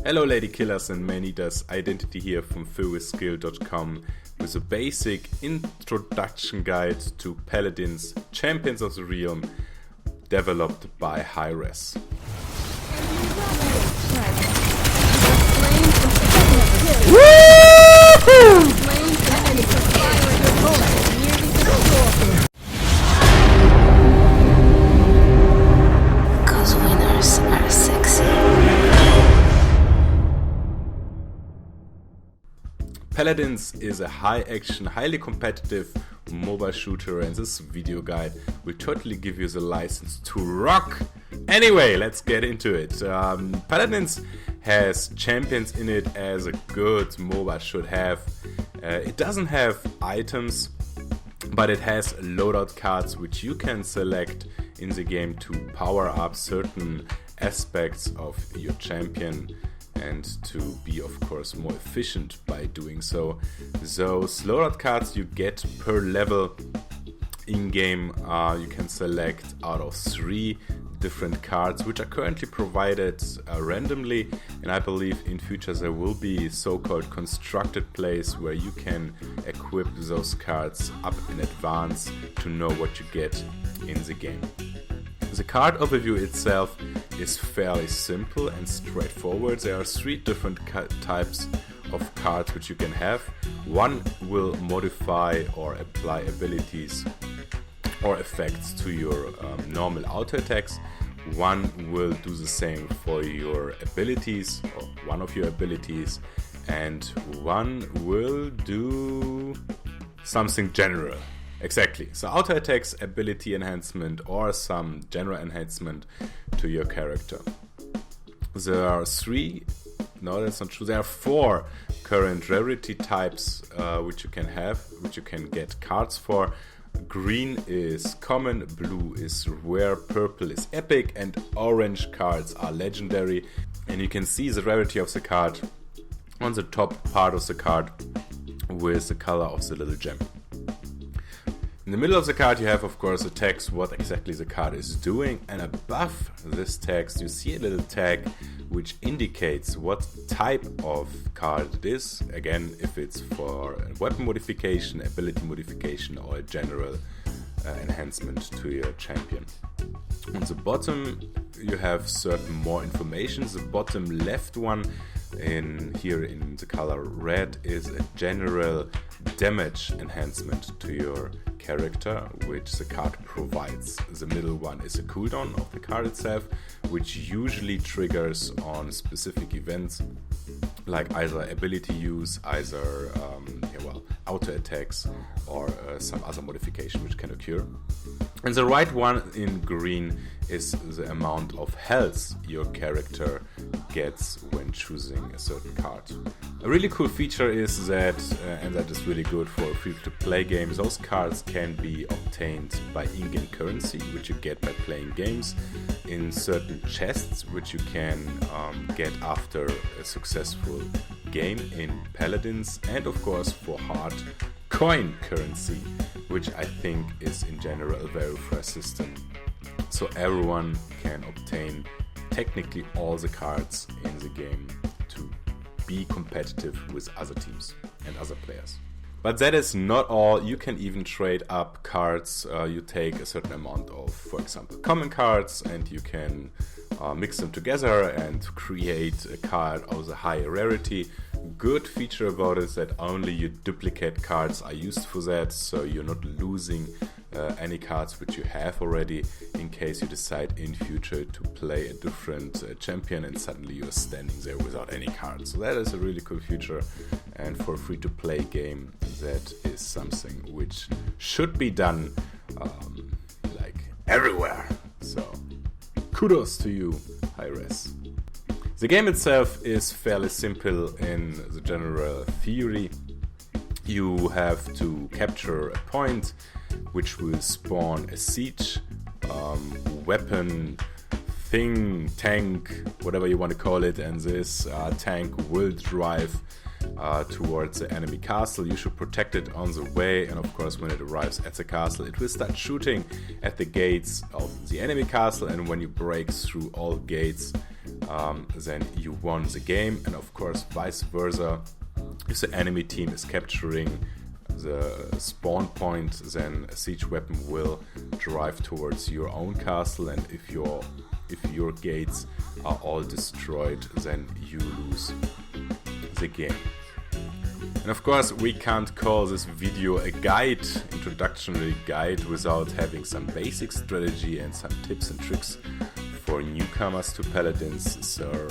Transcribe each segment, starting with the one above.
Hello lady killers and man-eaters, Identity here from philwithskill.com with a basic introduction guide to Paladins, Champions of the Realm, developed by Hi-Rez. Because winners are sexy. Paladins is a high-action, highly competitive mobile shooter, and this video guide will totally give you the license to rock. Anyway, let's get into it. Paladins has champions in it as a good MOBA should have. It doesn't have items, but it has loadout cards which you can select in the game to power up certain aspects of your champion and to be, of course, more efficient by doing so. Those loadout cards you get per level in-game. You can select out of 3 different cards which are currently provided randomly, and I believe in future there will be so-called constructed plays where you can equip those cards up in advance to know what you get in the game. The card overview itself is fairly simple and straightforward. There are 3 different types of cards which you can have. One will modify or apply abilities or effects to your normal auto attacks. One will do the same for your abilities, or one of your abilities, and one will do something general. Exactly. So auto attacks, ability enhancement, or some general enhancement to your character. There are 3. No, that's not true. There are 4 current rarity types which you can have, which you can get cards for. Green is common, blue is rare, purple is epic, and orange cards are legendary. And you can see the rarity of the card on the top part of the card with the color of the little gem. In the middle of the card you have, of course, the text what exactly the card is doing, and above this text you see a little tag which indicates what type of card it is. Again, if it's for a weapon modification, ability modification, or a general enhancement to your champion. On the bottom you have certain more information. The bottom left one here in the color red is a general damage enhancement to your character which the card provides. The middle one is a cooldown of the card itself, which usually triggers on specific events like either ability use, either auto attacks, or some other modification which can occur. And the right one in green is the amount of health your character gets when choosing a certain card. A really cool feature is that, and that is really good for a free-to-play game, those cards can be obtained by in-game currency, which you get by playing games, in certain chests, which you can get after a successful game in Paladins, and of course for hard coin currency, which I think is in general a very fair system. So everyone can obtain technically all the cards in the game to be competitive with other teams and other players. But that is not all. You can even trade up cards. You take a certain amount of, for example, common cards, and you can mix them together and create a card of the high rarity. Good feature about it is that only your duplicate cards are used for that, so you're not losing any cards which you have already in case you decide in future to play a different champion and suddenly you're standing there without any cards. So that is a really cool feature, and for a free-to-play game that is something which should be done like everywhere. So kudos to you, Hi-Rez. The game itself is fairly simple in the general theory. You have to capture a point which will spawn a siege, weapon, thing, tank, whatever you want to call it, and this tank will drive towards the enemy castle. You should protect it on the way, and of course when it arrives at the castle it will start shooting at the gates of the enemy castle, and when you break through all gates then you won the game, and of course vice versa. If the enemy team is capturing the spawn point, then a siege weapon will drive towards your own castle, and if your gates are all destroyed, then you lose the game. And of course we can't call this video a guide, introductory guide, without having some basic strategy and some tips and tricks for newcomers to Paladins. So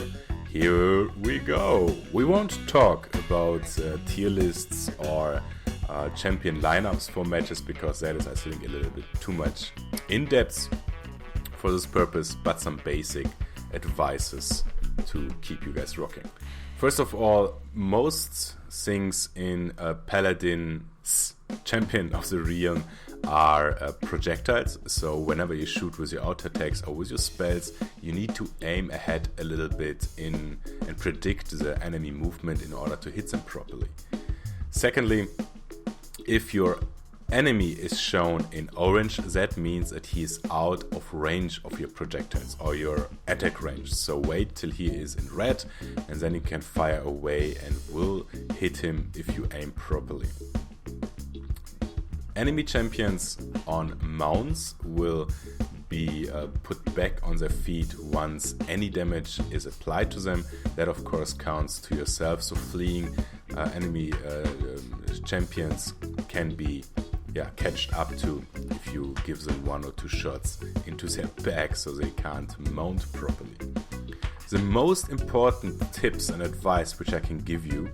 here we go. We won't talk about tier lists or champion lineups for matches, because that is, I think, a little bit too much in depth for this purpose, but some basic advices to keep you guys rocking. First of all, most things in Paladin's champion of the realm are projectiles. So whenever you shoot with your auto attacks or with your spells, you need to aim ahead a little bit and predict the enemy movement in order to hit them properly. Secondly, if your enemy is shown in orange, that means that he is out of range of your projectiles or your attack range. So wait till he is in red, and then you can fire away and will hit him if you aim properly. Enemy champions on mounts will be put back on their feet once any damage is applied to them. That of course counts to yourself, so fleeing enemy champions can be catched up to if you give them 1 or 2 shots into their back so they can't mount properly. The most important tips and advice which I can give you,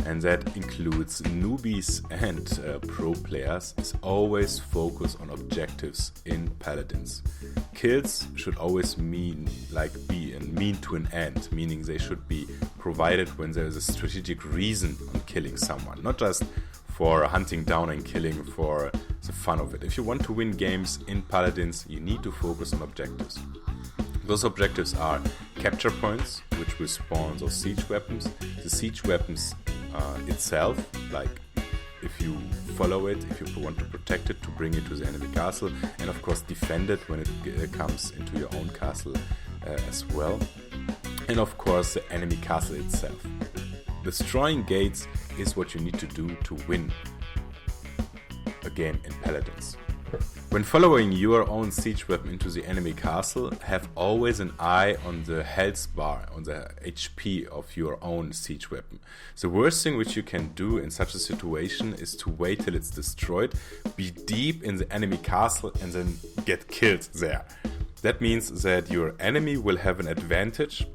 and that includes newbies and pro players, is always focus on objectives in Paladins. Kills should always be a mean to an end, meaning they should be provided when there is a strategic reason on killing someone, not just for hunting down and killing for the fun of it. If you want to win games in Paladins, you need to focus on objectives. Those objectives are capture points, which will spawn those siege weapons, the siege weapons itself, like if you follow it, if you want to protect it, to bring it to the enemy castle, and of course defend it when it comes into your own castle as well, and of course the enemy castle itself. Destroying gates is what you need to do to win a game in Paladins. When following your own siege weapon into the enemy castle, have always an eye on the health bar, on the HP of your own siege weapon. The worst thing which you can do in such a situation is to wait till it's destroyed, be deep in the enemy castle and then get killed there. That means that your enemy will have an advantage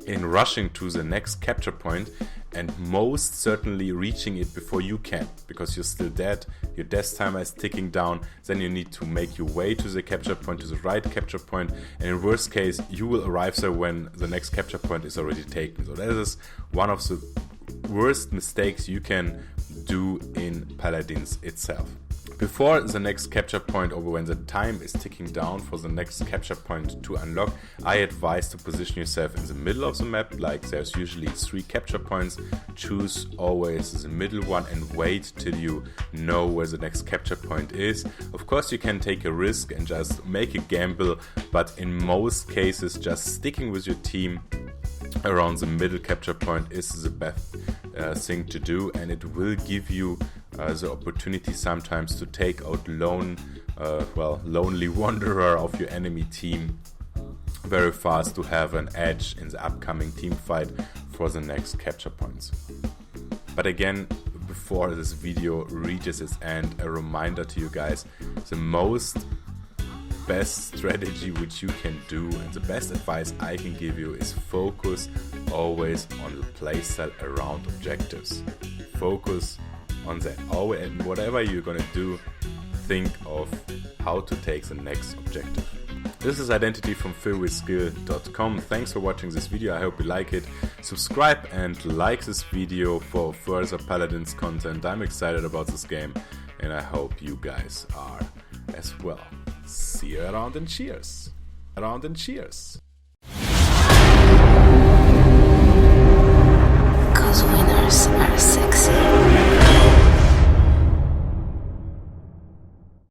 in rushing to the next capture point and most certainly reaching it before you can, because you're still dead, your death timer is ticking down, then you need to make your way to the capture point, to the right capture point, and in worst case you will arrive there when the next capture point is already taken. So that is one of the worst mistakes you can do in Paladins itself. Before the next capture point, or when the time is ticking down for the next capture point to unlock, I advise to position yourself in the middle of the map, like there's usually 3 capture points. Choose always the middle one and wait till you know where the next capture point is. Of course you can take a risk and just make a gamble, but in most cases just sticking with your team around the middle capture point is the best thing to do, and it will give you the opportunity sometimes to take out lonely wanderer of your enemy team very fast, to have an edge in the upcoming team fight for the next capture points. But again, before this video reaches its end, a reminder to you guys, the best strategy which you can do and the best advice I can give you is focus always on the playstyle around objectives. Focus on that. Always, and whatever you're gonna do, think of how to take the next objective. This is Identity from philwithskill.com. Thanks for watching this video. I hope you like it. Subscribe and like this video for further Paladins content. I'm excited about this game and I hope you guys are as well. See you around and cheers.